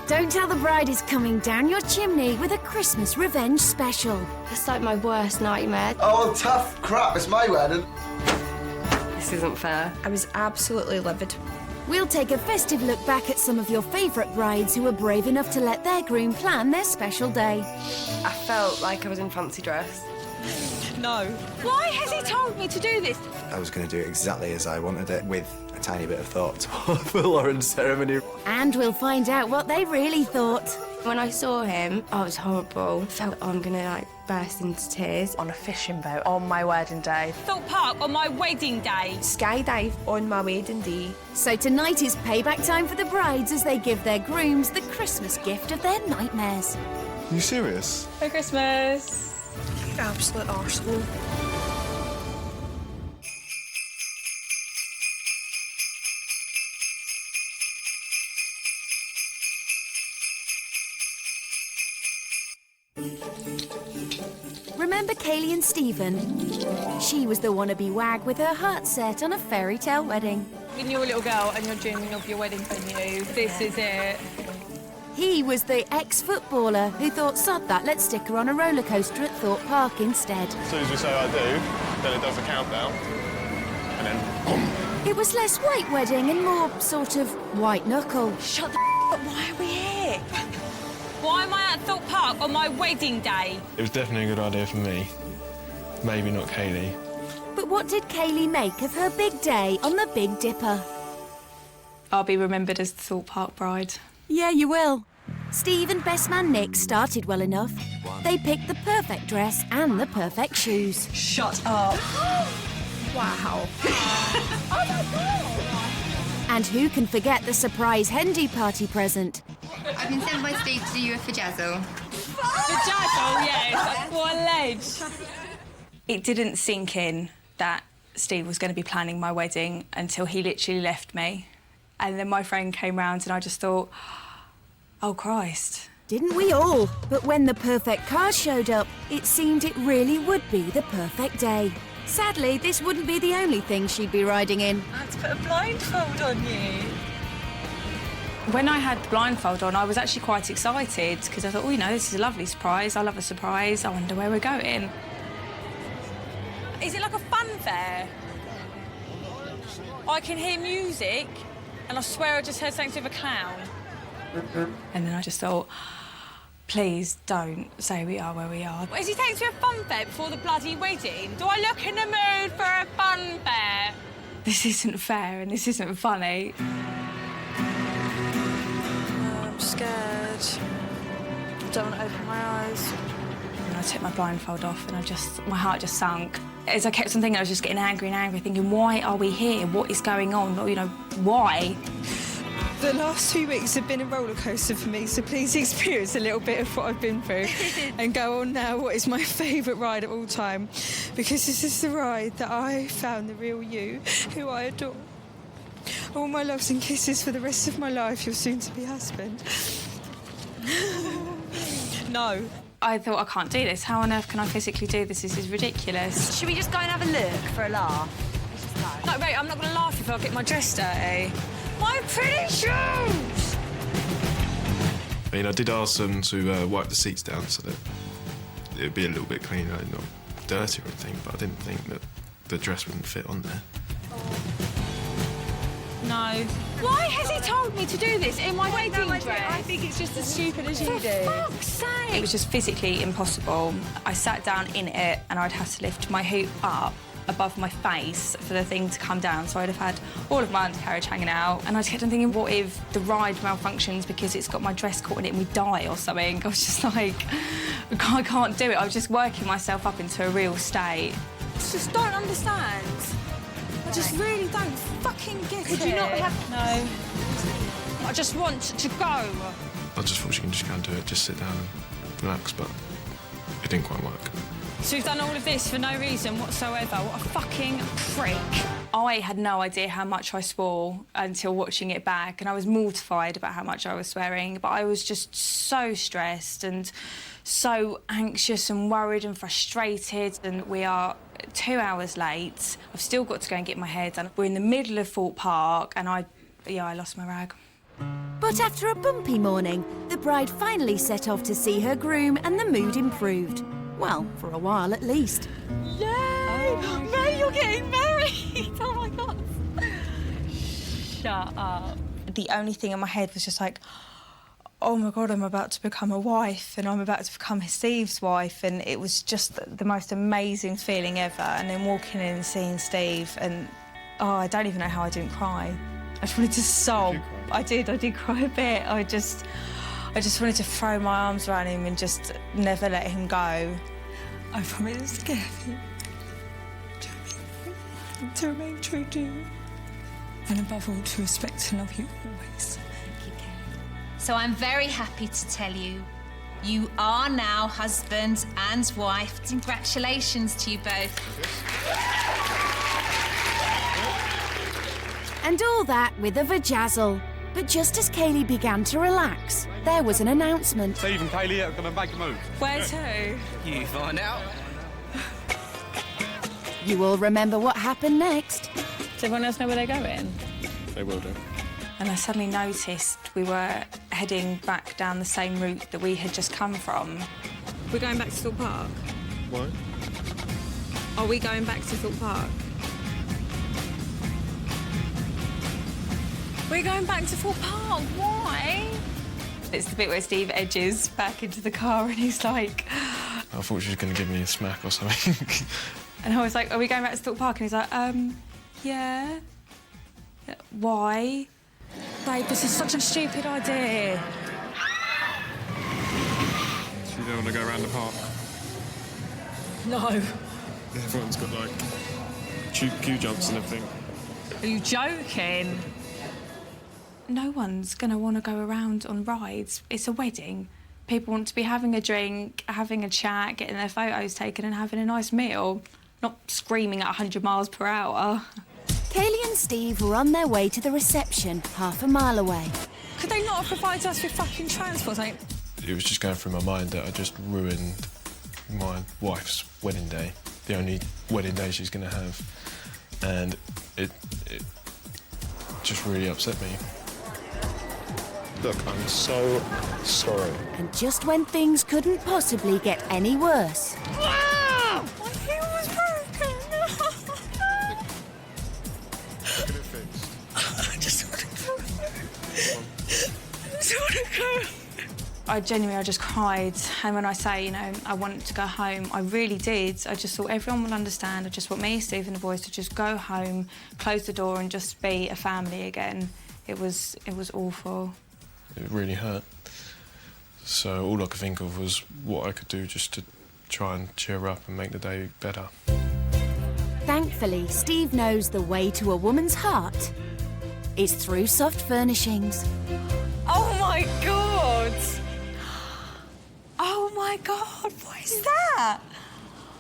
Don't tell the bride is coming down your chimney with a Christmas revenge special. That's like my worst nightmare. Oh, well, tough crap. It's my wedding. This isn't fair. I was absolutely livid. We'll take a festive look back at some of your favourite brides who were brave enough to let their groom plan their special day. I felt like I was in fancy dress. No. Why has he told me to do this? I was going to do it exactly as I wanted it, with a tiny bit of thought for Lauren's ceremony. And we'll find out what they really thought. When I saw him, oh, it was horrible. I felt I'm gonna, like, burst into tears. On a fishing boat on my wedding day. Thorpe Park on my wedding day. Skydive on my wedding day. So tonight is payback time for the brides as they give their grooms the Christmas gift of their nightmares. Are you serious? Merry Christmas. You absolute arsehole. Remember Kaye and Steven? She was the wannabe wag with her heart set on a fairy tale wedding. When you're a little girl and you're dreaming of your wedding venue, this is it. He was the ex-footballer who thought, sod that, let's stick her on a roller coaster at Thorpe Park instead. As soon as we say I do, then it does a countdown, and then boom. It was less white wedding and more sort of white knuckle. Shut the up, why are we here? Why am I at Thorpe Park on my wedding day? It was definitely a good idea for me. Maybe not Kaylee. But what did Kaylee make of her big day on the Big Dipper? I'll be remembered as the Thorpe Park bride. Yeah, you will. Steve and best man Nick started well enough. They picked the perfect dress and the perfect shoes. Shut up. Wow. And who can forget the surprise Hendy party present? I've been sent by Steve to do you a fajazzle. Fajazzle, yes. What a ledge. It didn't sink in that Steve was going to be planning my wedding until he literally left me. And then my friend came round and I just thought, oh, Christ. Didn't we all? But when the perfect car showed up, it seemed it really would be the perfect day. Sadly, this wouldn't be the only thing she'd be riding in. I had to put a blindfold on you. When I had the blindfold on, I was actually quite excited because I thought, oh, you know, this is a lovely surprise. I love a surprise. I wonder where we're going. Is it like a fun fair? I can hear music, and I swear I just heard something with a clown. And then I just thought, please don't say we are where we are. Is he taking to a fun fair before the bloody wedding? Do I look in the mood for a fun fair? This isn't fair and this isn't funny. I'm scared. I don't want to open my eyes. And I took my blindfold off and my heart just sunk. As I kept on thinking, I was just getting angry and angry, thinking, why are we here? What is going on? Or, you know, why? The last 2 weeks have been a roller coaster for me, so please experience a little bit of what I've been through and go on now what is my favourite ride of all time, because this is the ride that I found the real you, who I adore. All my loves and kisses for the rest of my life, your soon-to-be husband. No. I thought, I can't do this. How on earth can I physically do this? This is ridiculous. Should we just go and have a look for a laugh? No, wait, I'm not going to laugh if I get my dress dirty. My pretty shoes! I mean, I did ask them to wipe the seats down so that it would be a little bit cleaner and not dirty or anything, but I didn't think that the dress wouldn't fit on there. No. Why has he told me to do this in my wedding dress? I think it's just as stupid as you do. For fuck's sake! It was just physically impossible. I sat down in it and I'd have to lift my hoop up above my face for the thing to come down, so I'd have had all of my undercarriage hanging out. And I just kept on thinking, what if the ride malfunctions because it's got my dress caught in it and we die or something? I was just like, I can't do it. I was just working myself up into a real state. I just don't understand. I just really don't fucking get it. Could you not have... No. I just want to go. I just thought she can just go and do it, just sit down and relax, but it didn't quite work. So we've done all of this for no reason whatsoever. What a fucking prick. I had no idea how much I swore until watching it back, and I was mortified about how much I was swearing, but I was just so stressed and so anxious and worried and frustrated, and we are 2 hours late. I've still got to go and get my hair done. We're in the middle of Thorpe Park, and I lost my rag. But after a bumpy morning, the bride finally set off to see her groom and the mood improved. Well, for a while at least. Yay! May, you're getting married! Oh my God. Shut up. The only thing in my head was just like, oh my God, I'm about to become a wife and I'm about to become Steve's wife, and it was just the most amazing feeling ever. And then walking in and seeing Steve and, oh, I don't even know how I didn't cry. I just wanted to sob. I did cry a bit. I just wanted to throw my arms around him and just never let him go. I promise to give you, to remain true to you, and above all, to respect and love you always. So I'm very happy to tell you, you are now husband and wife. Congratulations to you both. And all that with a vajazzle. But just as Kaylee began to relax, there was an announcement. Steve and Kaylee are going to make a move. Where's who? You find out. You all remember what happened next. Does everyone else know where they're going? They will do. And I suddenly noticed we were heading back down the same route that we had just come from. We're going back to Thorpe Park. Why? Are we going back to Thorpe Park? We're going back to Thorpe Park. Why? It's the bit where Steve edges back into the car and he's like... I thought she was going to give me a smack or something. And I was like, are we going back to Thorpe Park? And he's like, yeah. Why? Babe, this is such a stupid idea. So you don't want to go around the park? No. Everyone's got, like, queue jumps and everything. Are you joking? No one's going to want to go around on rides. It's a wedding. People want to be having a drink, having a chat, getting their photos taken and having a nice meal, not screaming at 100 miles per hour. Kaylee and Steve were on their way to the reception, half a mile away. Could they not have provided us with fucking transport? Like... It was just going through my mind that I just ruined my wife's wedding day, the only wedding day she's going to have. And it just really upset me. Look, I'm so sorry. And just when things couldn't possibly get any worse... Ah! My heel was broken! Get it fixed. I just want to go. I just want to go. I just cried. And when I say, you know, I wanted to go home, I really did. I just thought everyone will understand. I just want me, Steve and the boys to just go home, close the door and just be a family again. It was awful. It really hurt. So all I could think of was what I could do just to try and cheer her up and make the day better. Thankfully, Steve knows the way to a woman's heart is through soft furnishings. Oh, my God! Oh, my God, what is that?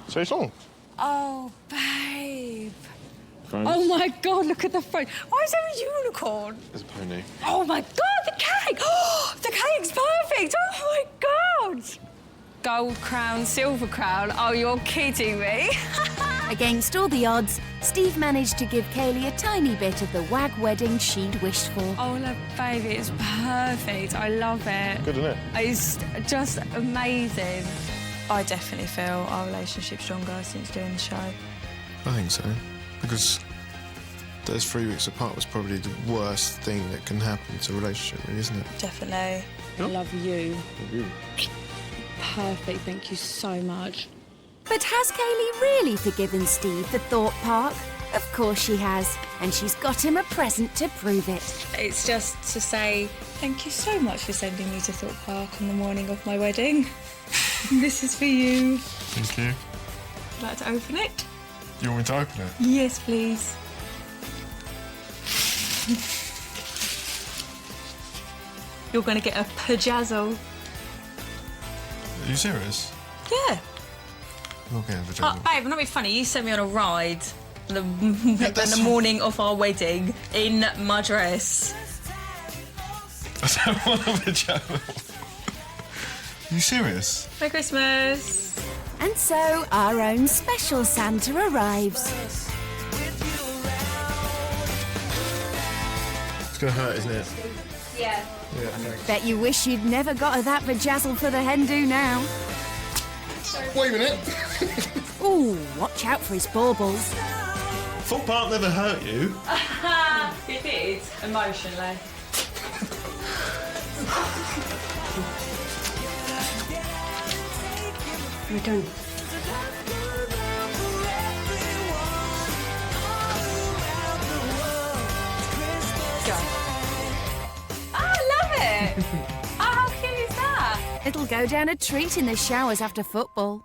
Say song. Oh, babe. Friends. Oh, my God, look at the front. Why is there a unicorn? There's a pony. Oh, my God, the cake! Oh, the cake's perfect! Oh, my God! Gold crown, silver crown. Oh, you're kidding me. Against all the odds, Steve managed to give Kaylee a tiny bit of the wag wedding she'd wished for. Oh, look, baby, it's perfect. I love it. Good, isn't it? It's just amazing. I definitely feel our relationship's stronger since doing the show. I think so. Because those 3 weeks apart was probably the worst thing that can happen to a relationship, really, isn't it? Definitely. I love you. You. Perfect, thank you so much. But has Kaylee really forgiven Steve for Thorpe Park? Of course she has, and she's got him a present to prove it. It's just to say thank you so much for sending me to Thorpe Park on the morning of my wedding. This is for you. Thank you. Would you like to open it? You want me to open it? Yes, please. You're going to get a pajazzle. Are you serious? Yeah. We'll get a vagina. Babe, I'm not being funny. You sent me on a ride on the morning of our wedding in my dress. I don't want a vagina. Are you serious? Merry Christmas. And so our own special Santa arrives. It's gonna hurt, isn't it? Yeah. Yeah, thanks. Bet you wish you'd never got her that vajazzle for the hen do now. Wait a minute. Ooh, watch out for his baubles. Foot part never hurt you. It did, emotionally. We're done. I love it! Oh, how cute is that? It'll go down a treat in the showers after football.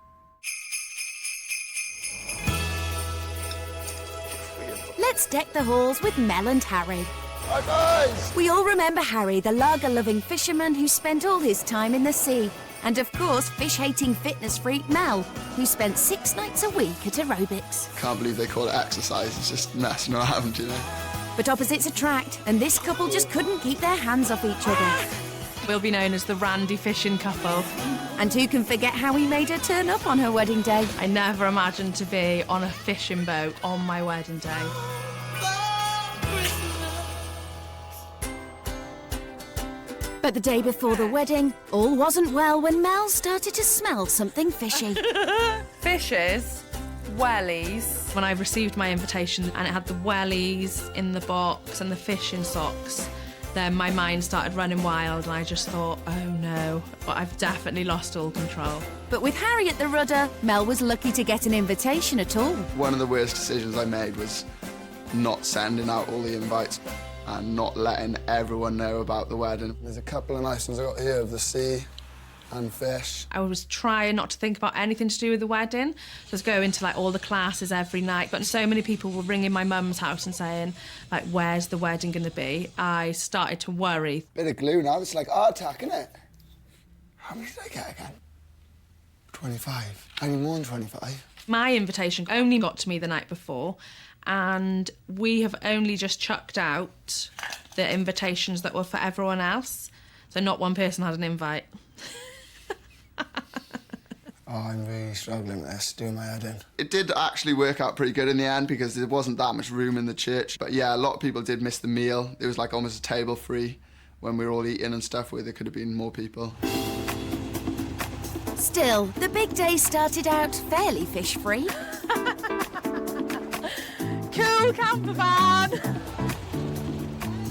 Let's deck the halls with Mel and Harry. Hi, guys. We all remember Harry, the lager-loving fisherman who spent all his time in the sea. And of course, fish-hating fitness freak Mel, who spent 6 nights a week at aerobics. Can't believe they call it exercise. It's just messing around, you know. But opposites attract, and this couple just couldn't keep their hands off each other. We'll be known as the Randy fishing couple. And who can forget how he made her turn up on her wedding day? I never imagined to be on a fishing boat on my wedding day. But the day before the wedding, all wasn't well when Mel started to smell something fishy. Fishes, wellies. When I received my invitation and it had the wellies in the box and the fishing socks, then my mind started running wild and I just thought, oh no, but I've definitely lost all control. But with Harry at the rudder, Mel was lucky to get an invitation at all. One of the worst decisions I made was not sending out all the invites and not letting everyone know about the wedding. There's a couple of nice ones I got here of the sea and fish. I was trying not to think about anything to do with the wedding. I was going to like all the classes every night, but so many people were ringing my mum's house and saying, like, where's the wedding going to be? I started to worry. Bit of glue now, it's like art attack, isn't it? How many did I get again? 25. I need more than 25. My invitation only got to me the night before, and we have only just chucked out the invitations that were for everyone else. So not one person had an invite. Oh, I'm really struggling with this, doing my head in. It did actually work out pretty good in the end because there wasn't that much room in the church. But yeah, a lot of people did miss the meal. It was like almost a table free when we were all eating and stuff where there could have been more people. Still, the big day started out fairly fish-free. Cool camper van!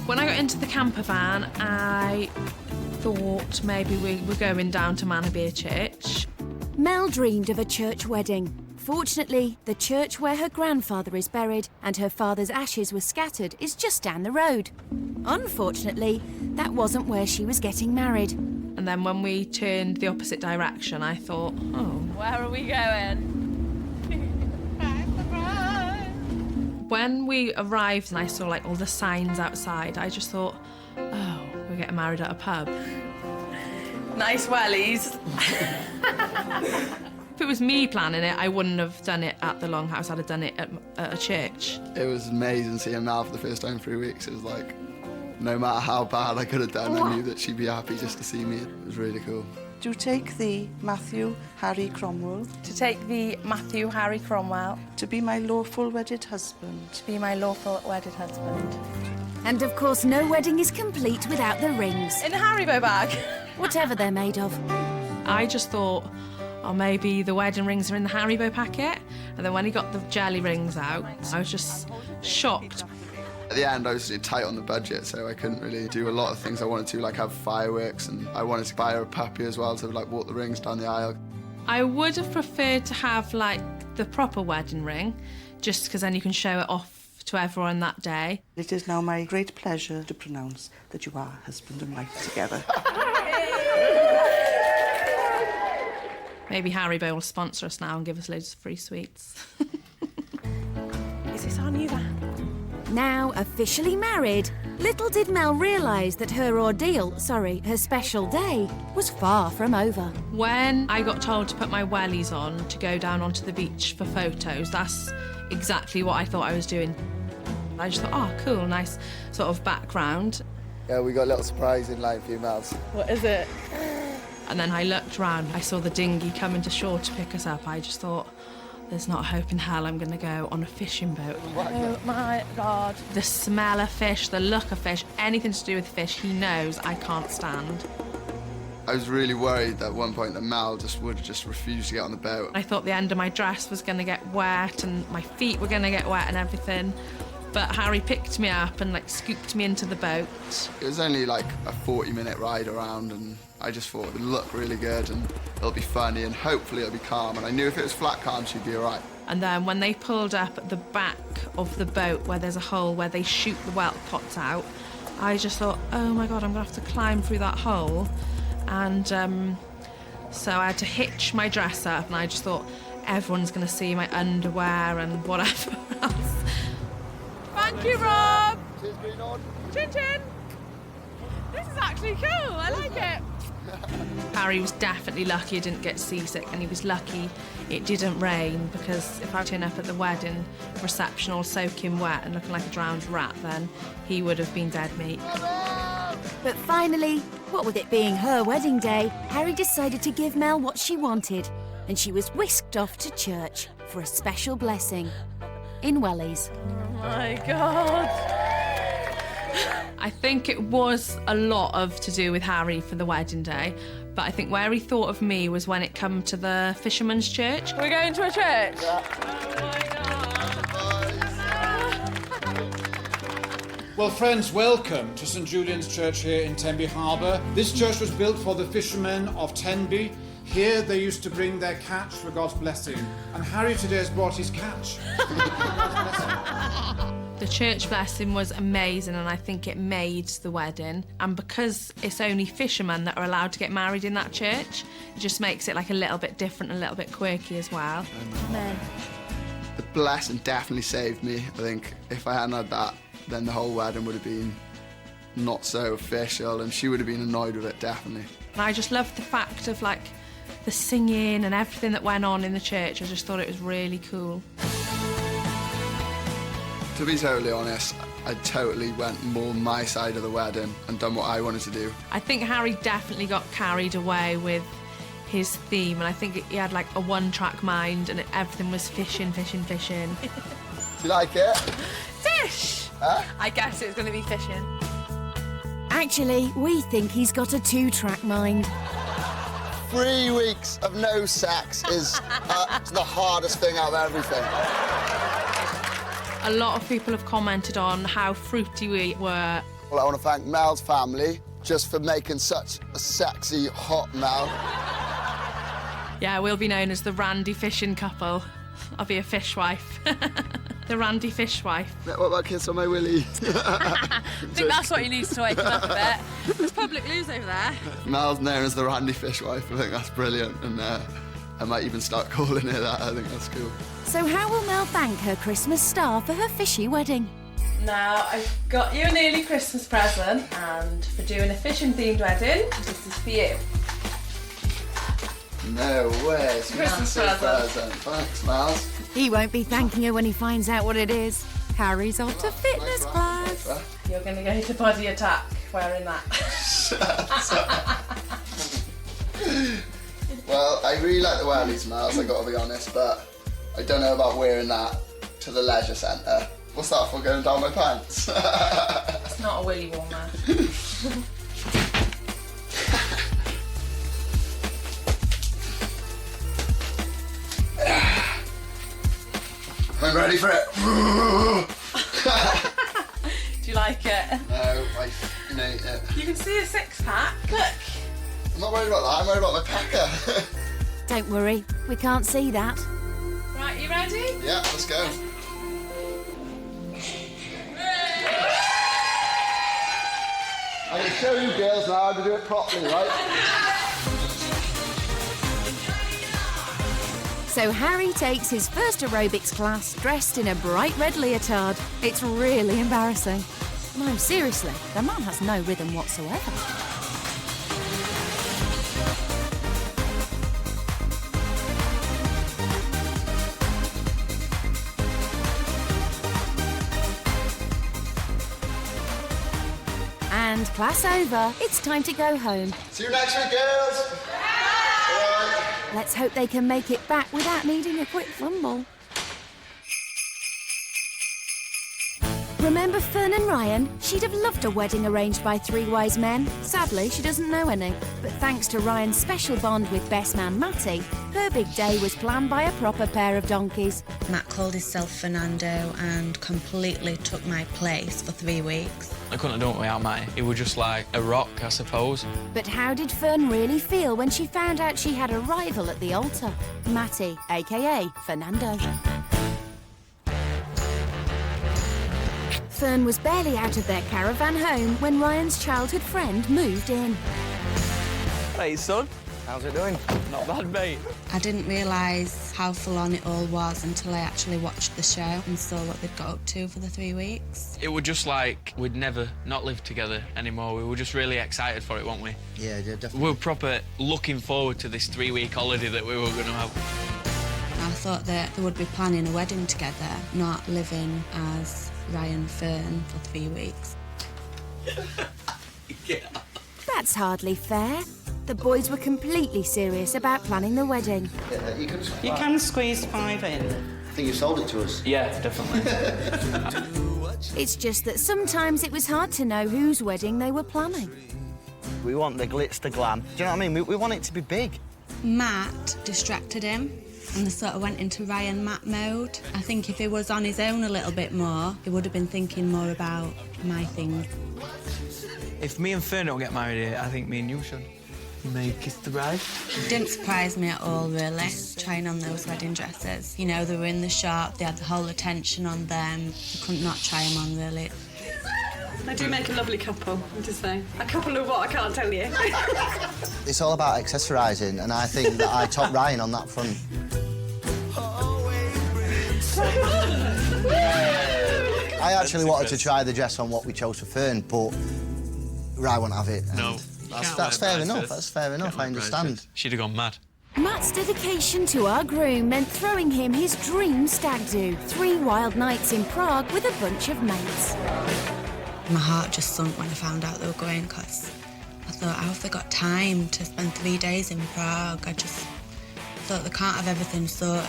When I got into the camper van, I thought maybe we were going down to Manorbier Church. Mel dreamed of a church wedding. Fortunately, the church where her grandfather is buried and her father's ashes were scattered is just down the road. Unfortunately, that wasn't where she was getting married. And then when we turned the opposite direction, I thought, oh, where are we going? When we arrived and I saw like all the signs outside, I just thought, oh, we're getting married at a pub. Nice wellies. If it was me planning it, I wouldn't have done it at the Longhouse. I'd have done it at a church. It was amazing seeing Mel for the first time in 3 weeks. It was like, no matter how bad I could have done, I knew that she'd be happy just to see me. It was really cool. To take the Matthew Harry Cromwell. To take the Matthew Harry Cromwell. To be my lawful wedded husband. To be my lawful wedded husband. And of course, no wedding is complete without the rings. In a Haribo bag. Whatever they're made of. I just thought, oh, maybe the wedding rings are in the Haribo packet. And then when he got the jelly rings out, I was just shocked. At the end, I was tight on the budget, so I couldn't really do a lot of things I wanted to, like have fireworks, and I wanted to buy her a puppy as well to like walk the rings down the aisle. I would have preferred to have like the proper wedding ring, just because then you can show it off to everyone that day. It is now my great pleasure to pronounce that you are husband and wife together. Maybe Haribo will sponsor us now and give us loads of free sweets. Is this our new van? Now officially married, little did Mel realise that her her special day, was far from over. When I got told to put my wellies on to go down onto the beach for photos, that's exactly what I thought I was doing. I just thought, oh, cool, nice sort of background. Yeah, we got a little surprise in line for you, Mels. What is it? And then I looked round, I saw the dinghy coming to shore to pick us up. I just thought, there's not a hope in hell I'm going to go on a fishing boat. Oh my God. The smell of fish, the look of fish, anything to do with fish, he knows I can't stand. I was really worried at one point that Mel would refuse to get on the boat. I thought the end of my dress was going to get wet and my feet were going to get wet and everything. But Harry picked me up and scooped me into the boat. It was only a 40-minute ride around, and I just thought it would look really good and it'll be funny and hopefully it'll be calm. And I knew if it was flat calm, she'd be all right. And then when they pulled up at the back of the boat where there's a hole where they shoot the whelk pots out, I just thought, oh my God, I'm going to have to climb through that hole. And so I had to hitch my dress up, and I just thought everyone's going to see my underwear and whatever else. Thank you, Rob. Cheers, Greenhorn. Chin chin. This is actually cool. I like it. Harry was definitely lucky he didn't get seasick, and he was lucky it didn't rain, because if I turn up at the wedding reception all soaking wet and looking like a drowned rat, then he would have been dead meat. But finally, what with it being her wedding day, Harry decided to give Mel what she wanted, and she was whisked off to church for a special blessing in wellies. Oh my God. I think it was a lot to do with Harry for the wedding day, but I think where he thought of me was when it come to the fisherman's church. We're going to a church? Well, friends, welcome to St Julian's Church here in Tenby Harbour. This church was built for the fishermen of Tenby. Here they used to bring their catch for God's blessing. And Harry today has brought his catch. The church blessing was amazing, and I think it made the wedding. And because it's only fishermen that are allowed to get married in that church, it just makes it a little bit different, a little bit quirky as well. Amen. The blessing definitely saved me. I think if I hadn't had that, then the whole wedding would have been not so official, and she would have been annoyed with it, definitely. And I just loved the fact of the singing and everything that went on in the church. I just thought it was really cool. To be totally honest, I totally went more my side of the wedding and done what I wanted to do. I think Harry definitely got carried away with his theme, and I think he had a one-track mind, and everything was fishing, fishing, fishing. Do you like it? Fish! Huh? I guess it was going to be fishing. Actually, we think he's got a two-track mind. 3 weeks of no sex is the hardest thing out of everything. A lot of people have commented on how fruity we were. Well, I want to thank Mel's family just for making such a sexy, hot Mel. Yeah, we'll be known as the Randy fishing couple. I'll be a fishwife. The Randy fishwife. What about kiss on my willy? I think that's what he needs to wake him up a bit. There's public loos over there. Mel's known as the Randy fishwife. I think that's brilliant, and I might even start calling her that. I think that's cool. So how will Mel thank her Christmas star for her fishy wedding? Now, I've got you a nearly Christmas present, and for doing a fishing-themed wedding, this is for you. No way, it's a Christmas massive present. Thanks, Miles. He won't be thanking her when he finds out what it is. Harry's off to fitness class. You're going to go to Body Attack wearing that. Well, I really like the wellies, Miles, I gotta be honest, but I don't know about wearing that to the leisure centre. What's that for, going down my pants? It's not a willy warmer. I'm ready for it. Do you like it? No, I hate it. You can see a six-pack. Look. I'm not worried about that, I'm worried about my packer. Don't worry, we can't see that. Right, you ready? Yeah, let's go. I'm going to show you girls now how to do it properly, right? So Harry takes his first aerobics class dressed in a bright red leotard. It's really embarrassing. No, seriously, the man has no rhythm whatsoever. And class over, it's time to go home. See you next week, girls. All right. Let's hope they can make it back without needing a quick fumble. Remember Fern and Ryan? She'd have loved a wedding arranged by three wise men. Sadly, she doesn't know any. But thanks to Ryan's special bond with best man Matty, her big day was planned by a proper pair of donkeys. Matt called himself Fernando and completely took my place for 3 weeks. I couldn't have done it without Matty. He was just like a rock, I suppose. But how did Fern really feel when she found out she had a rival at the altar? Matty, a.k.a. Fernando. Fern was barely out of their caravan home when Ryan's childhood friend moved in. Hey, son. How's it doing? Not bad, mate. I didn't realise how full on it all was until I actually watched the show and saw what they'd got up to for the 3 weeks. It was just like we'd never not lived together anymore. We were just really excited for it, weren't we? Yeah, definitely. We were proper looking forward to this 3-week holiday that we were going to have. I thought that they would be planning a wedding together, not living as Ryan Fern for 3 weeks. That's hardly fair. The boys were completely serious about planning the wedding. You can squeeze 5 in. I think you sold it to us. Yeah, definitely. It's just that sometimes it was hard to know whose wedding they were planning. We want the glitz, the glam. Do you know what I mean? We want it to be big. Matt distracted him and they sort of went into Ryan Matt mode. I think if he was on his own a little bit more, he would have been thinking more about my things. If me and Fern don't get married here, I think me and you should. Make us the bride. It didn't surprise me at all, really, trying on those wedding dresses. You know, they were in the shop, they had the whole attention on them. You couldn't not try them on, really. They do make a lovely couple, I'm just saying. A couple of what, I can't tell you. It's all about accessorising, and I think that I top Ryan on that front. I actually wanted to try the dress on what we chose for Fern, but Ryan won't have it. No. That's fair enough, that's fair enough, I understand. She'd have gone mad. Matt's dedication to our groom meant throwing him his dream stag do. 3 wild nights in Prague with a bunch of mates. My heart just sunk when I found out they were going, because I thought, how have they got time to spend 3 days in Prague? I just thought they can't have everything sorted.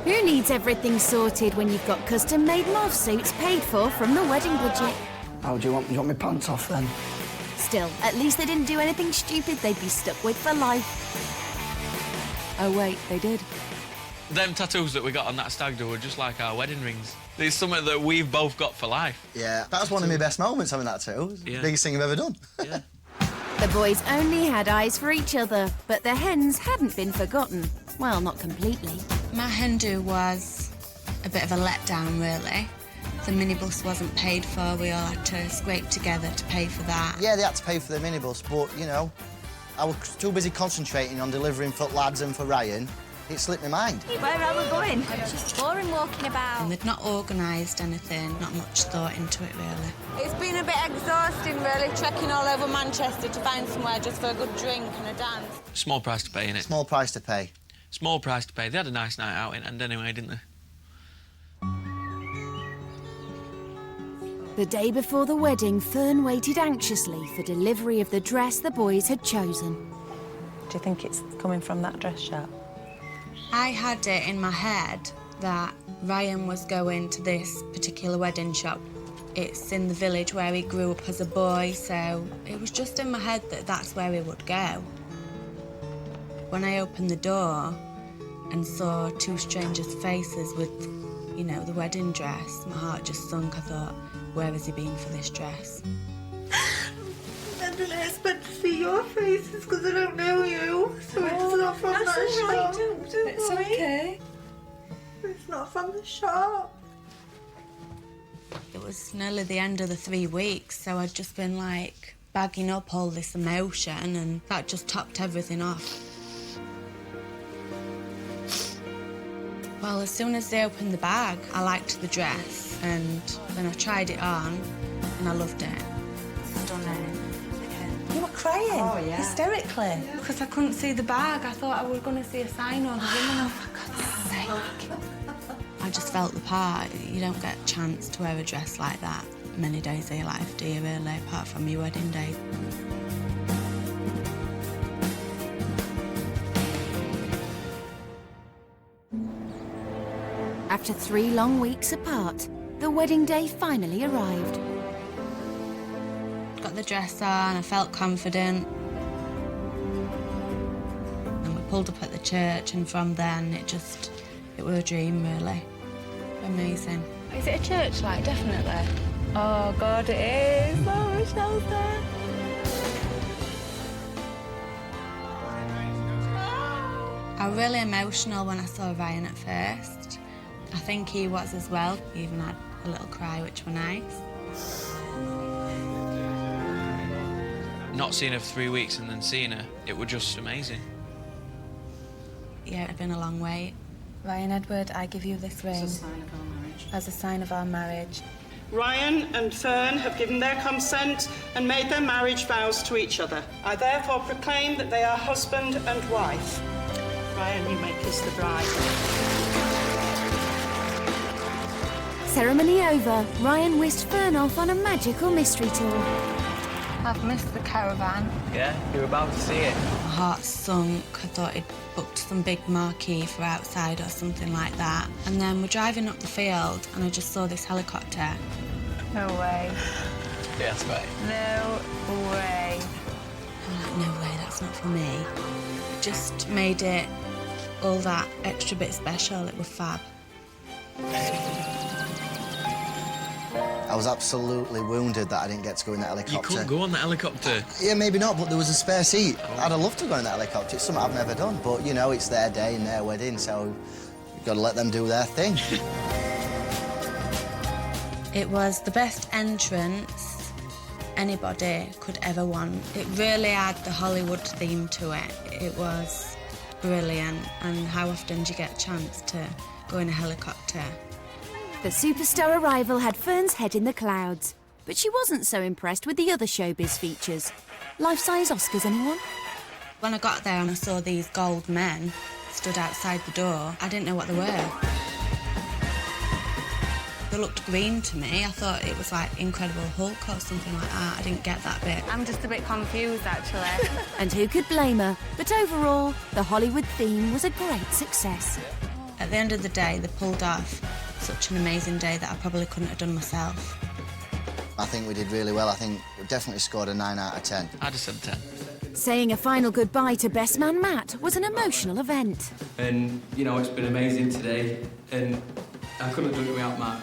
Who needs everything sorted when you've got custom-made morph suits paid for from the wedding budget? Oh, do you want my pants off then? Still, at least they didn't do anything stupid they'd be stuck with for life. Oh wait, they did. Them tattoos that we got on that stag do were just like our wedding rings. It's something that we've both got for life. Yeah, that was one of my best moments having that too. Yeah. Biggest thing I've ever done. Yeah. The boys only had eyes for each other, but the hens hadn't been forgotten. Well, not completely. My hen do was a bit of a letdown, really. The minibus wasn't paid for, we all had to scrape together to pay for that. Yeah, they had to pay for the minibus, but, you know, I was too busy concentrating on delivering for lads and for Ryan. It slipped my mind. Where are we going? It's just boring walking about. And they'd not organised anything, not much thought into it, really. It's been a bit exhausting, really, trekking all over Manchester to find somewhere just for a good drink and a dance. Small price to pay, innit? Small price to pay. Small price to pay. They had a nice night out in end anyway, didn't they? The day before the wedding, Fern waited anxiously for delivery of the dress the boys had chosen. Do you think it's coming from that dress shop? I had it in my head that Ryan was going to this particular wedding shop. It's in the village where he grew up as a boy, so it was just in my head that that's where he would go. When I opened the door and saw 2 strangers' faces with, you know, the wedding dress, my heart just sunk. I thought, where has he been for this dress? I didn't expect to see your faces because I don't know you, so it's not from that shop. It's okay. It's not from the shop. It was nearly the end of the 3 weeks, so I'd just been, like, bagging up all this emotion, and that just topped everything off. Well, as soon as they opened the bag, I liked the dress, and then I tried it on, and I loved it. Stunning. You were crying. Oh, yeah. Hysterically. Because I couldn't see the bag. I thought I was going to see a sign on the women. Oh, for God's sake. I just felt the part. You don't get a chance to wear a dress like that many days of your life, do you, really, apart from your wedding day. After 3 long weeks apart, the wedding day finally arrived. Got the dress on, I felt confident. And we pulled up at the church, and from then it was a dream, really. Amazing. Is it a church light? Definitely. Oh, God, it is. Oh, Michelle's there. I was really emotional when I saw Ryan at first. I think he was as well. He even had a little cry, which was nice. Not seeing her for 3 weeks and then seeing her, it was just amazing. Yeah, it's been a long wait. Ryan Edward, I give you this ring as a sign of our marriage. Ryan and Fern have given their consent and made their marriage vows to each other. I therefore proclaim that they are husband and wife. Ryan, you may kiss the bride. Ceremony over, Ryan whisked Fern off on a magical mystery tour. I've missed the caravan. Yeah, you're about to see it. My heart sunk. I thought he'd booked some big marquee for outside or something like that. And then we're driving up the field and I just saw this helicopter. No way. Yeah, that's right. No way. I'm like, no way, that's not for me. Just made it all that extra bit special. It was fab. I was absolutely wounded that I didn't get to go in that helicopter. You couldn't go on that helicopter. Yeah, maybe not, but there was a spare seat. I'd have loved to go in that helicopter. It's something I've never done, but, you know, it's their day and their wedding, so you've got to let them do their thing. It was the best entrance anybody could ever want. It really had the Hollywood theme to it. It was brilliant, and how often do you get a chance to go in a helicopter? The superstar arrival had Fern's head in the clouds, but she wasn't so impressed with the other showbiz features. Life-size Oscars, anyone? When I got there and I saw these gold men stood outside the door, I didn't know what they were. They looked green to me. I thought it was like Incredible Hulk or something like that. I didn't get that bit. I'm just a bit confused, actually. And who could blame her? But overall, the Hollywood theme was a great success. At the end of the day, they pulled off such an amazing day that I probably couldn't have done myself. I think we did really well. I think we definitely scored a 9 out of 10. I'd have said 10. Saying a final goodbye to best man Matt was an emotional event. And, you know, it's been amazing today, and I couldn't have done it without Matt.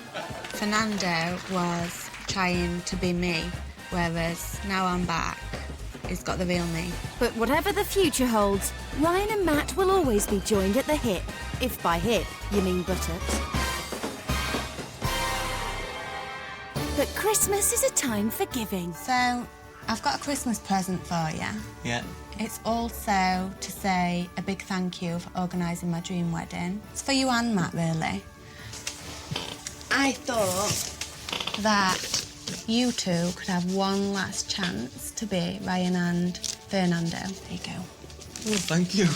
Fernando was trying to be me, whereas now I'm back, he's got the real me. But whatever the future holds, Ryan and Matt will always be joined at the hip. If by hip, you mean buttocks. But Christmas is a time for giving. So, I've got a Christmas present for you. Yeah. It's also to say a big thank you for organising my dream wedding. It's for you and Matt, really. I thought that you two could have one last chance to be Ryan and Fernando. There you go. Oh, thank you.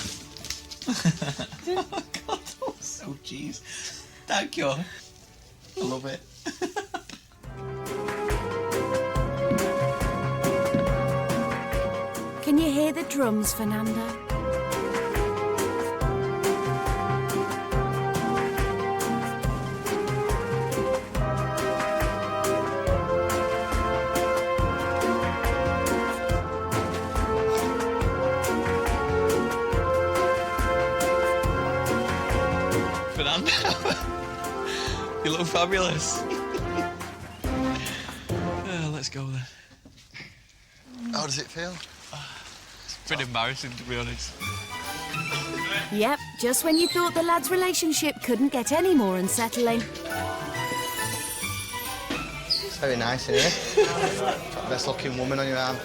Oh, God, that was so cheese. Thank you. I love it. Can you hear the drums, Fernando? Fernando, you look fabulous. Let's go then. How does it feel? It's been embarrassing, to be honest. Yep, just when you thought the lads' relationship couldn't get any more unsettling. It's very nice in here. Best looking woman on your arm.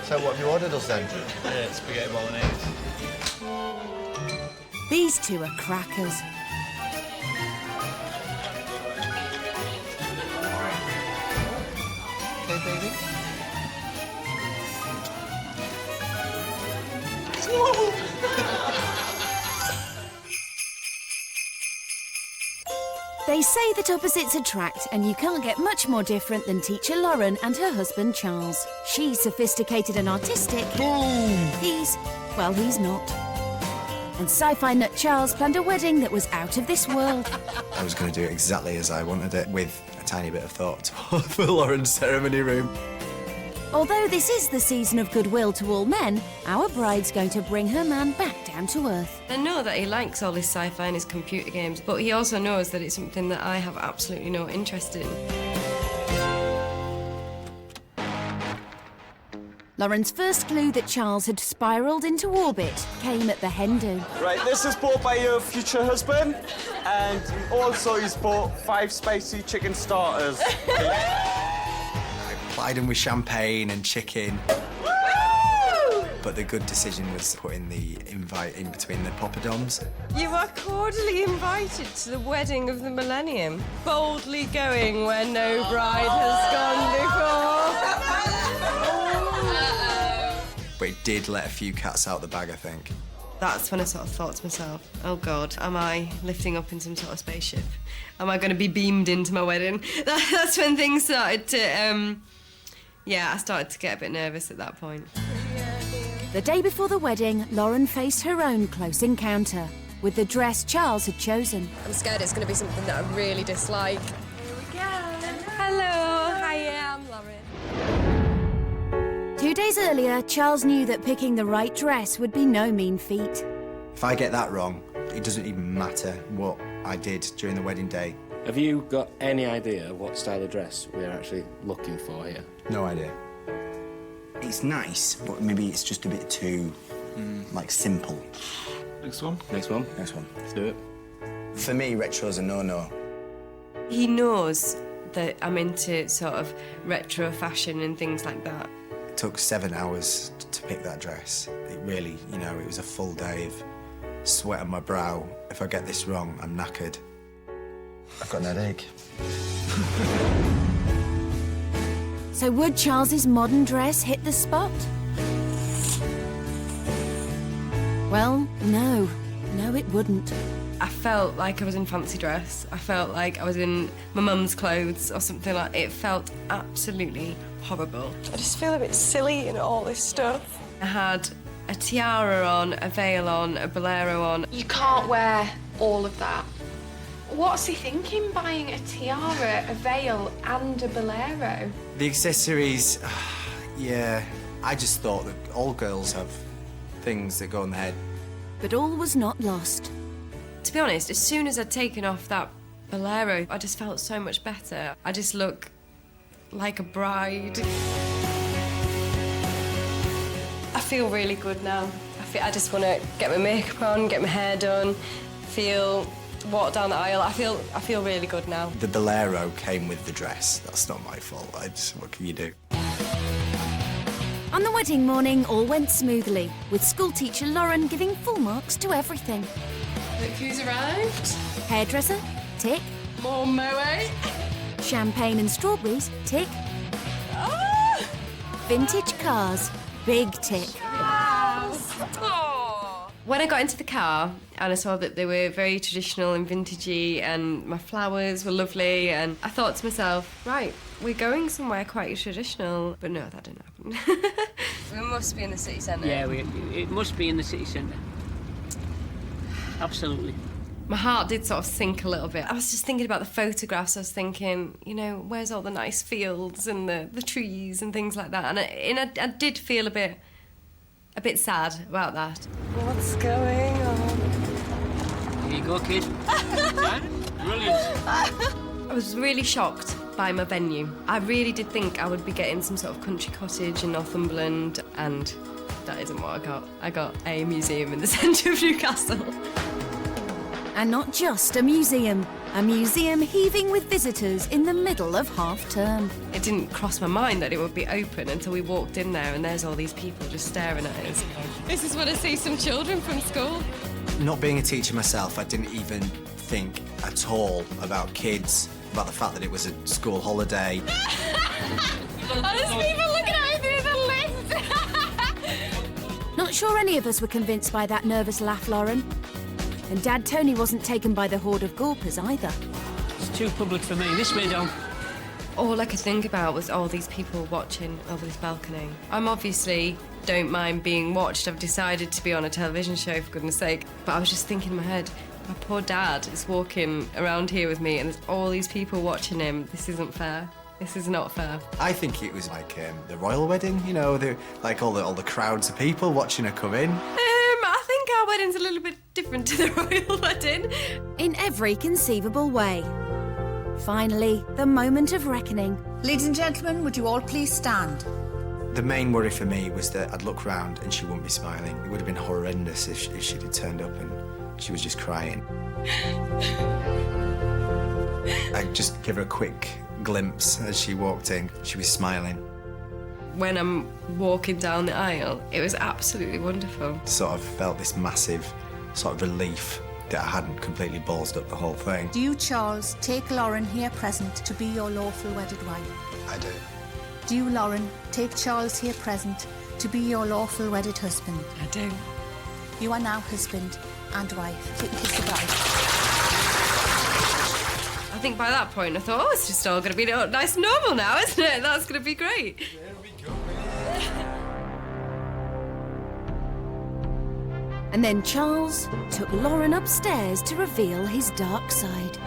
So what have you ordered us then? Spaghetti bolognese. These two are crackers. Okay, baby. They say that opposites attract, and you can't get much more different than teacher Lauren and her husband Charles. She's sophisticated and artistic. Boom! He's not. And sci-fi nut Charles planned a wedding that was out of this world. I was going to do it exactly as I wanted it, with a tiny bit of thought for Lauren's ceremony room. Although this is the season of goodwill to all men, our bride's going to bring her man back down to earth. I know that he likes all his sci-fi and his computer games, but he also knows that it's something that I have absolutely no interest in. Lauren's first clue that Charles had spiralled into orbit came at the hen do. Right, this is bought by your future husband, and also he's bought 5 spicy chicken starters. I plied him with champagne and chicken. But the good decision was putting the invite in between the poppadoms. You are cordially invited to the wedding of the millennium, boldly going where no bride has gone before. But it did let a few cats out the bag, I think. That's when I sort of thought to myself, oh God, am I lifting up in some sort of spaceship? Am I going to be beamed into my wedding? That's when things started to, I started to get a bit nervous at that point. The day before the wedding, Lauren faced her own close encounter with the dress Charles had chosen. I'm scared it's going to be something that I really dislike. Here we go. Hello, hi, I'm Lauren. 2 days earlier, Charles knew that picking the right dress would be no mean feat. If I get that wrong, it doesn't even matter what I did during the wedding day. Have you got any idea what style of dress we're actually looking for here? No idea. It's nice, but maybe it's just a bit too, simple. Next one. Next one. Next one. Let's do it. For me, retro's a no-no. He knows that I'm into sort of retro fashion and things like that. It took 7 hours to pick that dress. It really, it was a full day of sweat on my brow. If I get this wrong, I'm knackered. I've got an headache. So would Charles's modern dress hit the spot? Well, no, it wouldn't. I felt like I was in fancy dress. I felt like I was in my mum's clothes or something like that. It felt absolutely horrible. I just feel a bit silly in all this stuff. I had a tiara on, a veil on, a bolero on. You can't wear all of that. What's he thinking, buying a tiara, a veil and a bolero? The accessories, I just thought that all girls have things that go on the head. But all was not lost. To be honest, as soon as I'd taken off that bolero, I just felt so much better. I just look like a bride. I feel really good now. I just want to get my makeup on, get my hair done, walk down the aisle. I feel really good now. The bolero came with the dress. That's not my fault. What can you do? On the wedding morning, all went smoothly, with schoolteacher Lauren giving full marks to everything. Look who's arrived. Hairdresser, tick. More moe. Champagne and strawberries, tick. Ah! Vintage cars, big tick. When I got into the car and I saw that they were very traditional and vintagey and my flowers were lovely, and I thought to myself, right, we're going somewhere quite traditional. But no, that didn't happen. We must be in the city centre. Yeah, it must be in the city centre. Absolutely. My heart did sort of sink a little bit. I was just thinking about the photographs. I was thinking, where's all the nice fields and the trees and things like that? And I did feel a bit sad about that. What's going on? Here you go, kid. Brilliant. I was really shocked by my venue. I really did think I would be getting some sort of country cottage in Northumberland, and that isn't what I got. I got a museum in the centre of Newcastle. And not just a museum heaving with visitors in the middle of half-term. It didn't cross my mind that it would be open until we walked in there and there's all these people just staring at us. This is when I see some children from school. Not being a teacher myself, I didn't even think at all about kids, about the fact that it was a school holiday. There's people looking at me through the lift. Not sure any of us were convinced by that nervous laugh, Lauren. And Dad Tony wasn't taken by the horde of gawpers either. It's too public for me. This way, don't. All I could think about was all these people watching over this balcony. I'm obviously don't mind being watched. I've decided to be on a television show, for goodness sake. But I was just thinking in my head, my poor dad is walking around here with me and there's all these people watching him. This isn't fair. This is not fair. I think it was like the royal wedding, you know, like all the crowds of people watching her come in. I think our wedding's a little bit different to the royal wedding. In every conceivable way. Finally, the moment of reckoning. Ladies and gentlemen, would you all please stand? The main worry for me was that I'd look round and she wouldn't be smiling. It would have been horrendous if she'd have turned up and she was just crying. I'd just give her a quick glimpse as she walked in. She was smiling. When I'm walking down the aisle, it was absolutely wonderful. Sort of felt this massive sort of relief that I hadn't completely ballsed up the whole thing. Do you, Charles, take Lauren here present to be your lawful wedded wife? I do. Do you, Lauren, take Charles here present to be your lawful wedded husband? I do. You are now husband and wife. Kiss the bride. I think by that point I thought, oh, it's just all going to be nice and normal now, isn't it? That's going to be great. And then Charles took Lauren upstairs to reveal his dark side.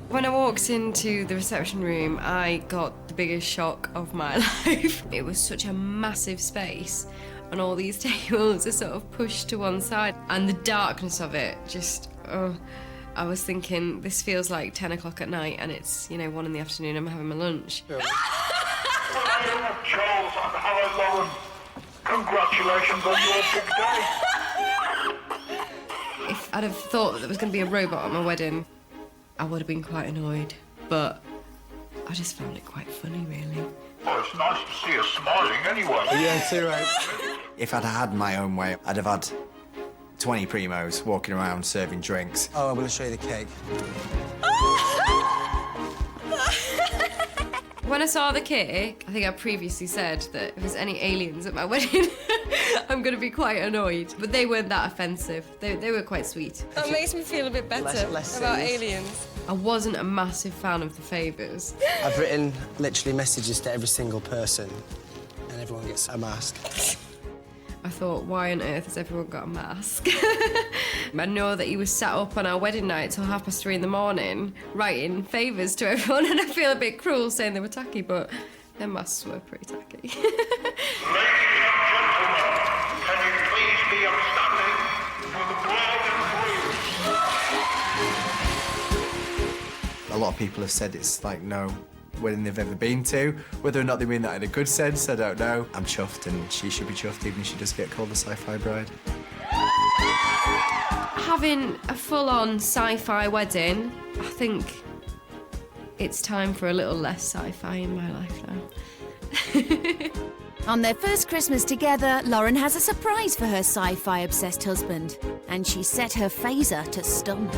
When I walked into the reception room, I got the biggest shock of my life. It was such a massive space, and all these tables are sort of pushed to one side, and the darkness of it just, I was thinking, this feels like 10 o'clock at night, and it's, 1 in the afternoon, I'm having my lunch. Charles and Lauren, congratulations on your big day. If I'd have thought that there was going to be a robot at my wedding, I would have been quite annoyed, but I just found it quite funny, really. Well, it's nice to see her smiling anyway. Yeah, too right. If I'd had my own way, I'd have had 20 primos walking around serving drinks. Oh, I'm going to show you the cake. When I saw the cake, I think I previously said that if there's any aliens at my wedding, I'm going to be quite annoyed. But they weren't that offensive. They were quite sweet. That makes me feel a bit better less about serious. aliens. I wasn't a massive fan of the favours. I've written literally messages to every single person, and everyone gets a mask. I thought, why on earth has everyone got a mask? I know that he was sat up on our wedding night till 3:30 in the morning, writing favours to everyone, and I feel a bit cruel saying they were tacky, but their masks were pretty tacky. Ladies and gentlemen, can you please be upstanding for the bride and groom? A lot of people have said it's like no wedding they've ever been to. Whether or not they mean that in a good sense, I don't know. I'm chuffed, and she should be chuffed, even if she does get called the sci-fi bride. Having a full-on sci-fi wedding, I think it's time for a little less sci-fi in my life now. On their first Christmas together, Lauren has a surprise for her sci-fi obsessed husband, and she set her phaser to stun.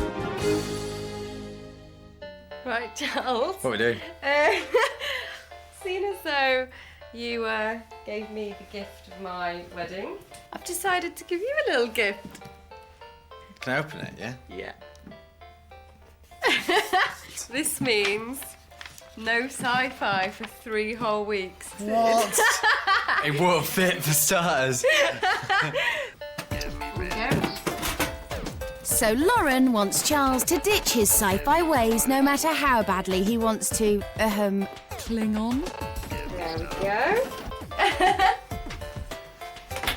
Right, Charles. What we do? Seeing as though you gave me the gift of my wedding, I've decided to give you a little gift. Can I open it, yeah? Yeah. This means no sci-fi for 3 whole weeks. What? It won't fit for starters. So Lauren wants Charles to ditch his sci-fi ways, no matter how badly he wants to, cling on. There we go.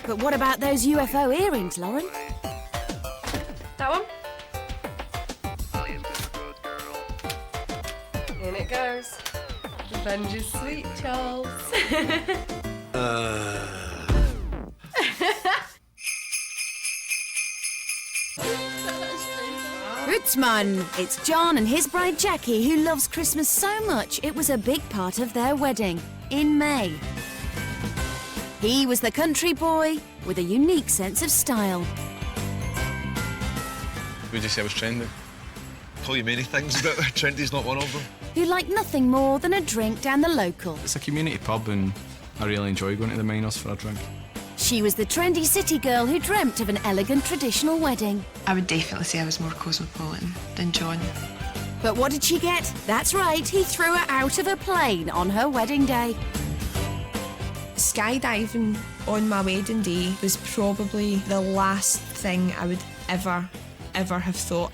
But what about those UFO earrings, Lauren? That one. In it goes. Revenge is sweet, Charles. Ritzman! It's John and his bride Jackie, who loves Christmas so much it was a big part of their wedding, in May. He was the country boy with a unique sense of style. Would you say I was trendy? Call you many things, but trendy's not one of them. Who liked nothing more than a drink down the local. It's a community pub and I really enjoy going to the Miners for a drink. She was the trendy city girl who dreamt of an elegant traditional wedding. I would definitely say I was more cosmopolitan than John. But what did she get? That's right, he threw her out of a plane on her wedding day. Skydiving on my wedding day was probably the last thing I would ever have thought.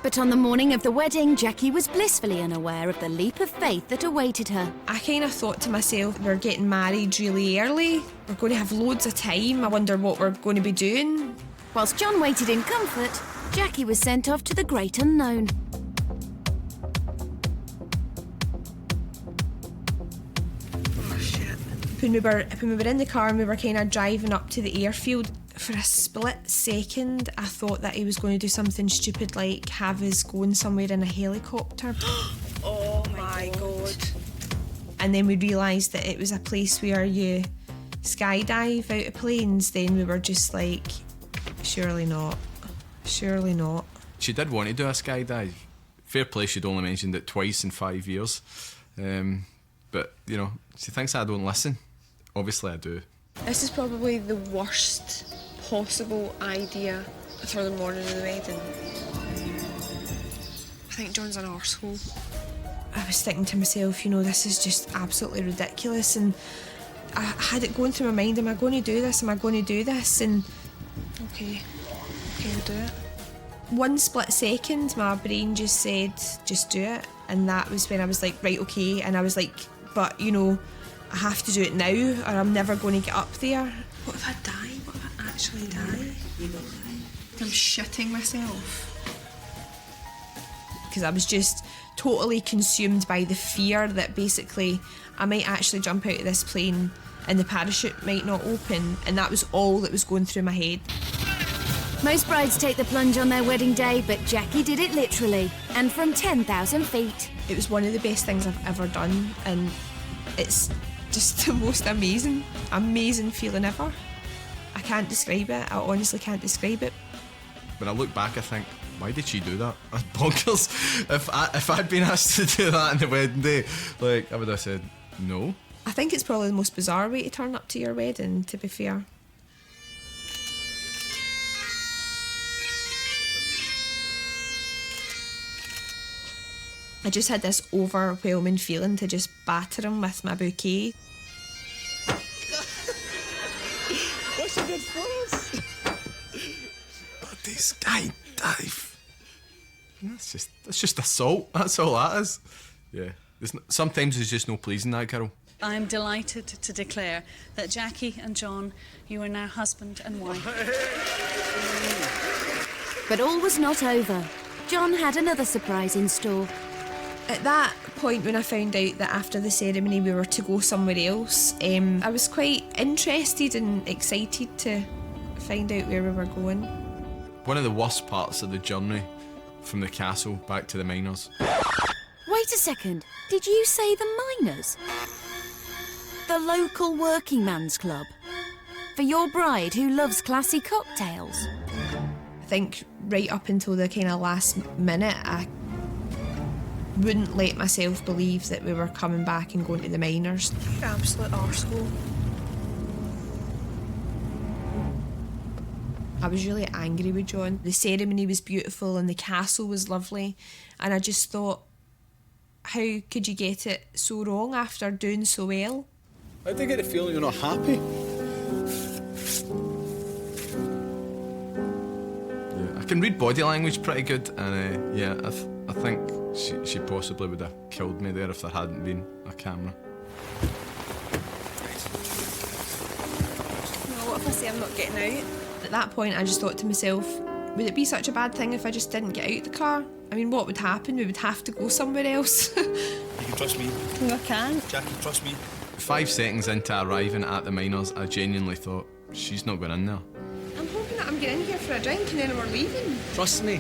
But on the morning of the wedding, Jackie was blissfully unaware of the leap of faith that awaited her. I kind of thought to myself, we're getting married really early, we're going to have loads of time, I wonder what we're going to be doing. Whilst John waited in comfort, Jackie was sent off to the great unknown. Oh shit. When we were in the car and we were kind of driving up to the airfield, for a split second I thought that he was going to do something stupid like have us going somewhere in a helicopter. Oh my God. And then we realised that it was a place where you skydive out of planes. Then we were just like, surely not, surely not. She did want to do a skydive. Fair play, she'd only mentioned it twice in 5 years. But, you know, she thinks I don't listen. Obviously I do. This is probably the worst possible idea for the morning of the wedding. I think John's an arsehole. I was thinking to myself, you know, this is just absolutely ridiculous, and I had it going through my mind, am I going to do this, am I going to do this? And okay, I'll do it. One split second my brain just said, just do it, and that was when I was like, right, okay, and I was like, but you know, I have to do it now or I'm never going to get up there. What if I die? What if I actually die? I'm shitting myself. Because I was just totally consumed by the fear that basically I might actually jump out of this plane and the parachute might not open, and that was all that was going through my head. Most brides take the plunge on their wedding day, but Jackie did it literally, and from 10,000 feet. It was one of the best things I've ever done, and it's just the most amazing feeling ever. I can't describe it. I honestly can't describe it. When I look back, I think, why did she do that? That's bonkers. If I'd been asked to do that on the wedding day, like, I would have said no. I think it's probably the most bizarre way to turn up to your wedding, to be fair. I just had this overwhelming feeling to just batter him with my bouquet. What's a good force? But this skydive. That's just assault. That's all that is. Yeah. Sometimes there's just no pleasing that, Carol. I'm delighted to declare that Jackie and John, you are now husband and wife. But all was not over. John had another surprise in store. At that point, when I found out that after the ceremony we were to go somewhere else, I was quite interested and excited to find out where we were going. One of the worst parts of the journey from the castle back to the miners. Wait a second, did you say the miners? The local working man's club? For your bride who loves classy cocktails? I think right up until the kind of last minute, I wouldn't let myself believe that we were coming back and going to the miners. You're an absolute arsehole. I was really angry with John. The ceremony was beautiful and the castle was lovely, and I just thought, how could you get it so wrong after doing so well? How do you get the feeling you're not happy? Yeah, I can read body language pretty good, and yeah, I think she possibly would have killed me there if there hadn't been a camera. Well, what if I say I'm not getting out? At that point, I just thought to myself, would it be such a bad thing if I just didn't get out the car? I mean, what would happen? We would have to go somewhere else. You can trust me. No, I can't. Jackie, trust me. 5 seconds into arriving at the miners, I genuinely thought, she's not going in there. I'm hoping that I'm getting in here for a drink and then we're leaving. Trust me.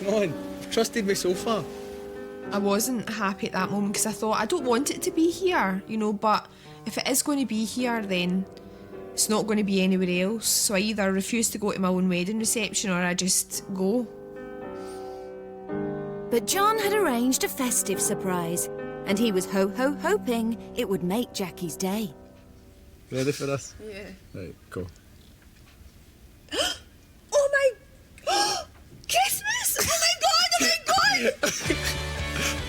Come on. You've trusted me so far. I wasn't happy at that moment because I thought, I don't want it to be here, you know, but if it is going to be here, then it's not going to be anywhere else. So I either refuse to go to my own wedding reception or I just go. But John had arranged a festive surprise, and he was hoping it would make Jackie's day. Ready for this? Yeah. Right, go. Oh my... Christmas! Oh my god, oh my god!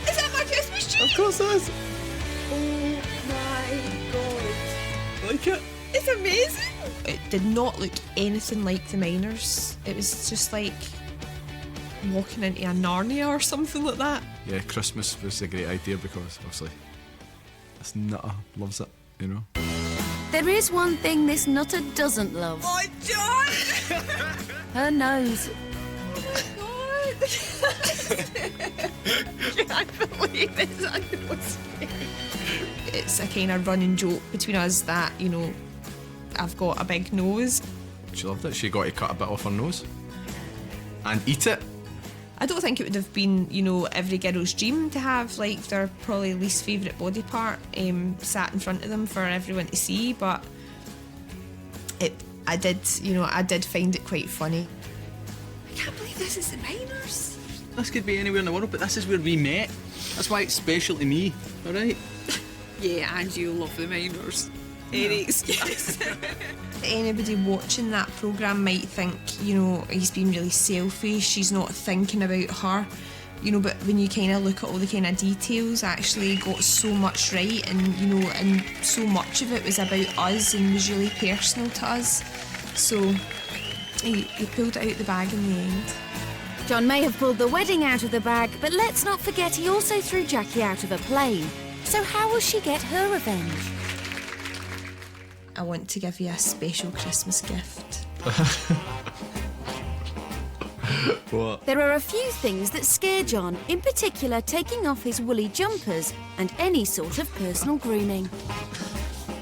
Is that my Christmas tree? Of course it is. Oh my god. Like it? It's amazing! It did not look anything like the Miners. It was just like walking into a Narnia or something like that. Yeah, Christmas was a great idea because obviously this nutter loves it, you know. There is one thing this nutter doesn't love. Oh, John! Her nose. Oh my god! I can't believe this. I was It's a kind of running joke between us that, you know, I've got a big nose. She loved it. She got to cut a bit off her nose and eat it. I don't think it would have been, you know, every girl's dream to have like their probably least favourite body part sat in front of them for everyone to see, but I did find it quite funny. I can't believe this is the Miners. This could be anywhere in the world, but this is where we met. That's why it's special to me, alright? Yeah, and you love the Miners. Any excuse. Anybody watching that programme might think, you know, he's being really selfish, he's not thinking about her, you know, but when you kind of look at all the kind of details, actually got so much right, and, you know, and so much of it was about us and was really personal to us. So he pulled it out the bag in the end. John may have pulled the wedding out of the bag, but let's not forget he also threw Jackie out of a plane. So how will she get her revenge? I want to give you a special Christmas gift. What? There are a few things that scare John, in particular taking off his woolly jumpers and any sort of personal grooming. I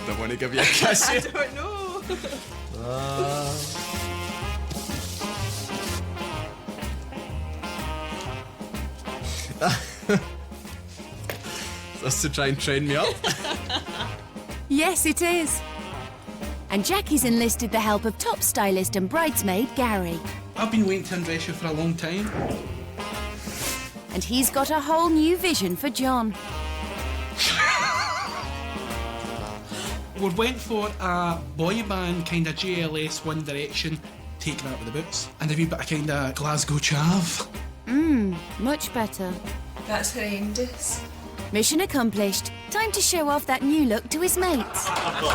don't want to give you a kiss. I don't know. That's to try and train me up. Yes, it is. And Jackie's enlisted the help of top stylist and bridesmaid Gary. I've been waiting to undress you for a long time. And he's got a whole new vision for John. We went for a boy band kind of JLS One Direction, taking out with the boots, and a wee bit of kind of Glasgow chav. Much better. That's horrendous. Mission accomplished. Time to show off that new look to his mates.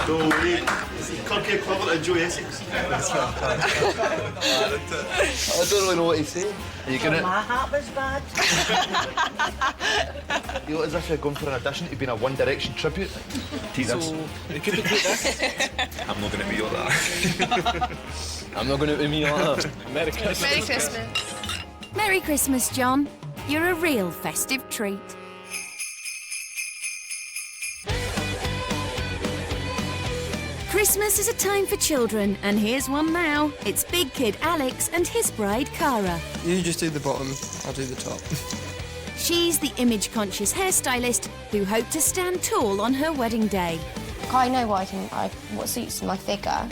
No way. Is he Kirky equivalent of Joe Essex? I don't really know what to say. Are you gonna... My hat was bad. You look as if you're going for an audition to be in a One Direction tribute. Take this. It could be this. I'm not going to be like that. I'm not going to be me like that. Merry Christmas. Merry Christmas. Merry Christmas, John. You're a real festive treat. Christmas is a time for children, and here's one now. It's big kid Alex and his bride Cara. You just do the bottom, I'll do the top. She's the image-conscious hairstylist who hoped to stand tall on her wedding day. I know what what suits my figure,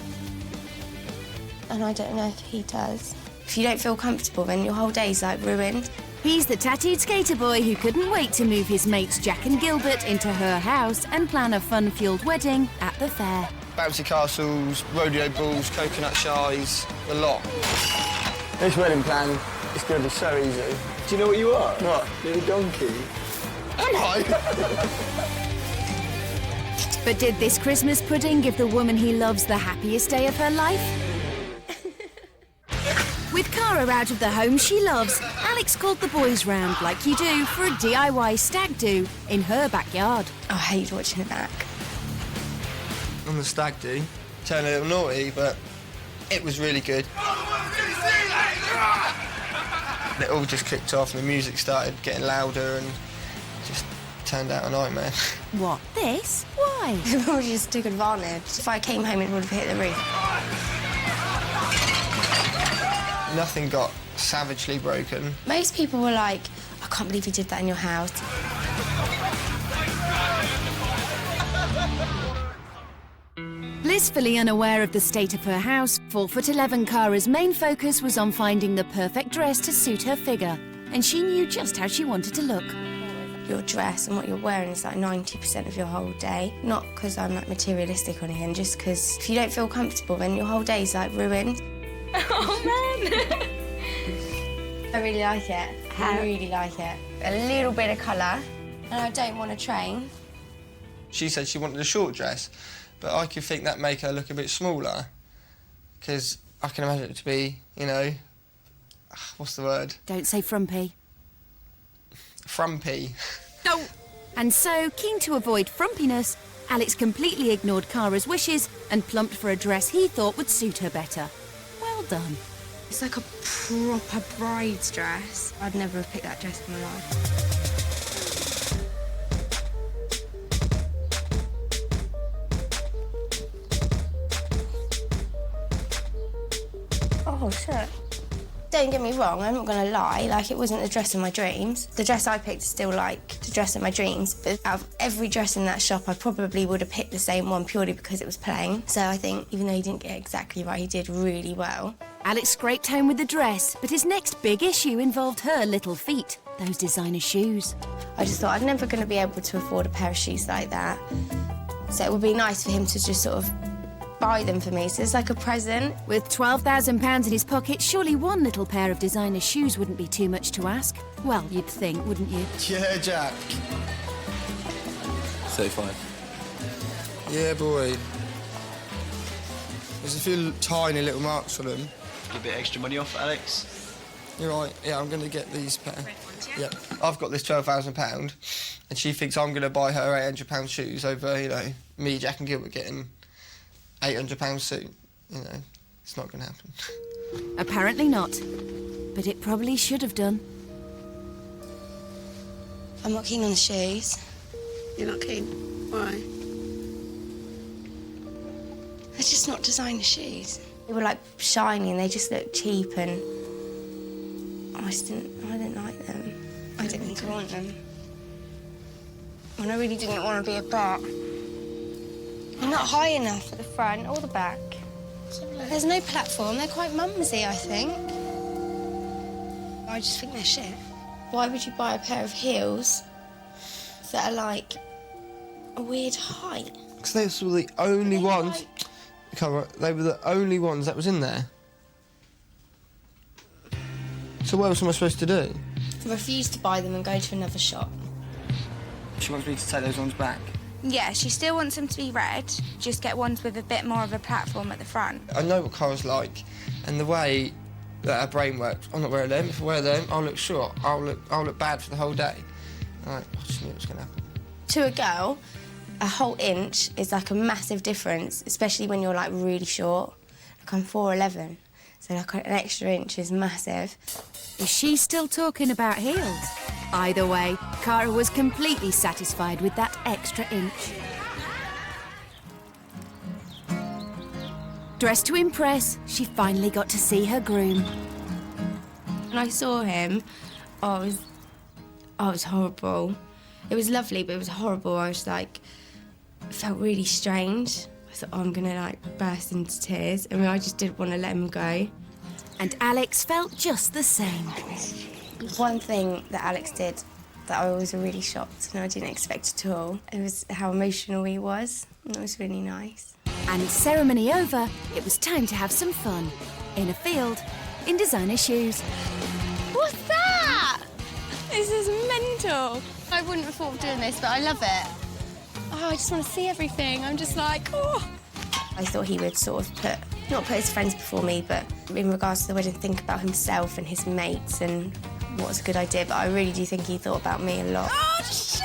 and I don't know if he does. If you don't feel comfortable, then your whole day's like ruined. He's the tattooed skater boy who couldn't wait to move his mates Jack and Gilbert into her house and plan a fun-fueled wedding at the fair. Bouncy castles, rodeo balls, coconut shies, a lot. This wedding plan is going to be so easy. Do you know what you are? What? You're a donkey. Am I? But did this Christmas pudding give the woman he loves the happiest day of her life? With Cara out of the home she loves, Alex called the boys round like you do for a DIY stag do in her backyard. I hate watching it back. On the stag do, turned a little naughty, but it was really good. It all just kicked off and the music started getting louder and just turned out a nightmare. What, this? Why? People just took advantage. If I came home, it would have hit the roof. Nothing got savagely broken. Most people were like, I can't believe you did that in your house. Blissfully unaware of the state of her house, 4'11" Cara's main focus was on finding the perfect dress to suit her figure, and she knew just how she wanted to look. your dress and what you're wearing is like 90% of your whole day. Not because I'm like materialistic or anything, just because if you don't feel comfortable, then your whole day's like ruined. Oh man! I really like it. I really like it. A little bit of colour, and I don't want to train. She said she wanted a short dress, but I could think that make her look a bit smaller, because I can imagine it to be, you know, what's the word? Don't say frumpy. Frumpy. No. And so, keen to avoid frumpiness, Alex completely ignored Cara's wishes and plumped for a dress he thought would suit her better. Well done. It's like a proper bride's dress. I'd never have picked that dress in my life. Oh, shit. Don't get me wrong, I'm not going to lie, like, it wasn't the dress of my dreams. The dress I picked is still, like, the dress of my dreams, but out of every dress in that shop, I probably would have picked the same one purely because it was plain. So I think, even though he didn't get it exactly right, he did really well. Alex scraped home with the dress, but his next big issue involved her little feet, those designer shoes. I just thought I'm never going to be able to afford a pair of shoes like that. So it would be nice for him to just sort of buy them for me, so it's like a present. With £12,000 in his pocket, surely one little pair of designer shoes wouldn't be too much to ask. Well, you'd think, wouldn't you? Yeah, Jack. 35. Yeah, boy. There's a few tiny little marks on them. A bit extra money off, Alex? You're right, yeah, I'm going to get these pair. Yeah, I've got this £12,000, and she thinks I'm going to buy her £800 shoes over, you know, me, Jack and Gilbert getting £800 suit. You know, it's not going to happen. Apparently not. But it probably should have done. I'm not keen on the shoes. You're not keen? Why? They're just not designer shoes. They were like shiny and they just looked cheap, and I didn't like them. I didn't want them. And I really didn't want to be a butt. I'm not high enough at the front or the back. There's no platform. They're quite mumsy, I think. I just think they're shit. Why would you buy a pair of heels that are like a weird height? Because those were the only ones. They were the only ones that was in there. So what else am I supposed to do? I refuse to buy them and go to another shop. She wants me to take those ones back. Yeah, she still wants them to be red, just get ones with a bit more of a platform at the front. I know what Cara's like, and the way that her brain works. I'm not wearing them. If I wear them, I'll look short. I'll look bad for the whole day. I just knew it was going to happen. To a girl, a whole inch is like a massive difference, especially when you're like really short. Like I'm 4'11", so like an extra inch is massive. Is she still talking about heels? Either way, Cara was completely satisfied with that extra inch. Dressed to impress, she finally got to see her groom. When I saw him, I was horrible. It was lovely, but it was horrible. I was like, it felt really strange. I thought, oh, I'm gonna like burst into tears. I mean, I just didn't want to let him go. And Alex felt just the same. One thing that Alex did that I was really shocked and I didn't expect at all, it was how emotional he was. And it was really nice. And ceremony over, it was time to have some fun. In a field, in designer shoes. What's that? This is mental. I wouldn't have thought of doing this, but I love it. Oh, I just want to see everything. I'm just like, oh. I thought he would sort of not put his friends before me, but in regards to the wedding, think about himself and his mates and what's a good idea, but I really do think he thought about me a lot. Oh, shit!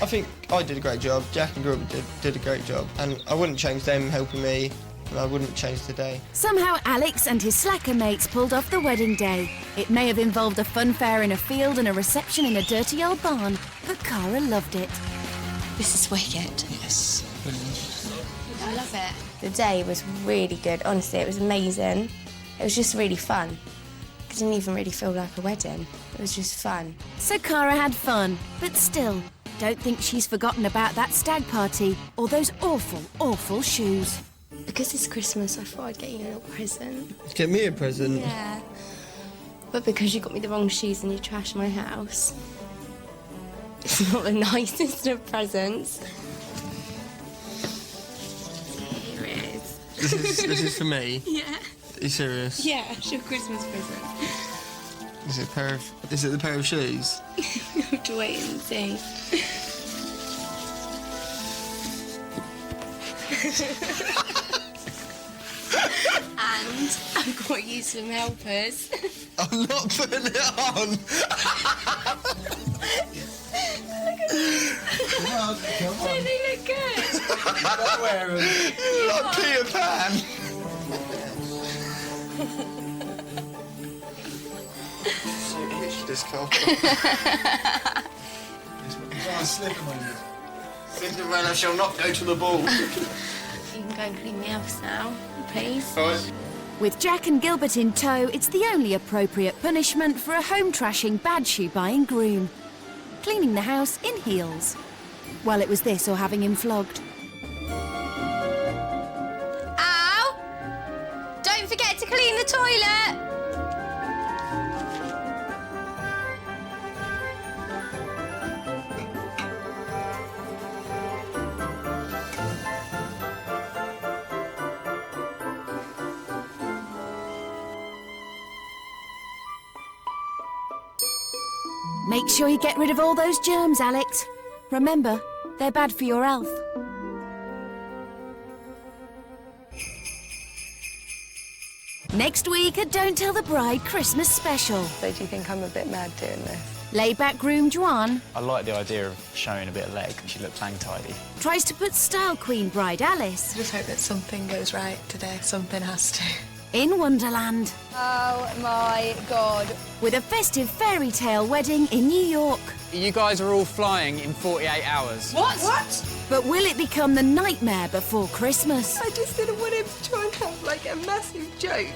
I think I did a great job, Jack and Gilbert did a great job, and I wouldn't change them helping me, and I wouldn't change today. Somehow Alex and his slacker mates pulled off the wedding day. It may have involved a fun fair in a field and a reception in a dirty old barn, but Cara loved it. This is wicked. Yes. I love it. The day was really good, honestly, it was amazing. It was just really fun. It didn't even really feel like a wedding. It was just fun. So Cara had fun, but still, don't think she's forgotten about that stag party or those awful, awful shoes. Because it's Christmas, I thought I'd get you a little present. Get me a present? Yeah. But because you got me the wrong shoes and you trashed my house, It's not the nicest of presents. Here it is. This is for me? Yeah. Are you serious? Yeah, it's your Christmas present. Is it the pair of shoes? You have to wait and see. And I've got you some helpers. I'm not putting it on. Come on. Don't they look good? I'm not wearing them. You look like Peter Pan. This car. Cinderella shall not go to the ball. You can go and clean the house now, please. Right. With Jack and Gilbert in tow, it's the only appropriate punishment for a home-trashing, bad shoe-buying groom. Cleaning the house in heels. Well, it was this or having him flogged. Ow! Don't forget to clean the toilet! Make sure you get rid of all those germs, Alex. Remember, they're bad for your health. Next week, a Don't Tell the Bride Christmas special. So do you think I'm a bit mad doing this? Laid-back groom Juan I like the idea of showing a bit of leg. She looked bang tidy. tries to put style queen bride Alice I just hope that something goes right today. Something has to. in Wonderland. Oh my God. With a festive fairy tale wedding in New York. You guys are all flying in 48 hours. What? But will it become the nightmare before Christmas? I just didn't want him to try and have like a massive joke.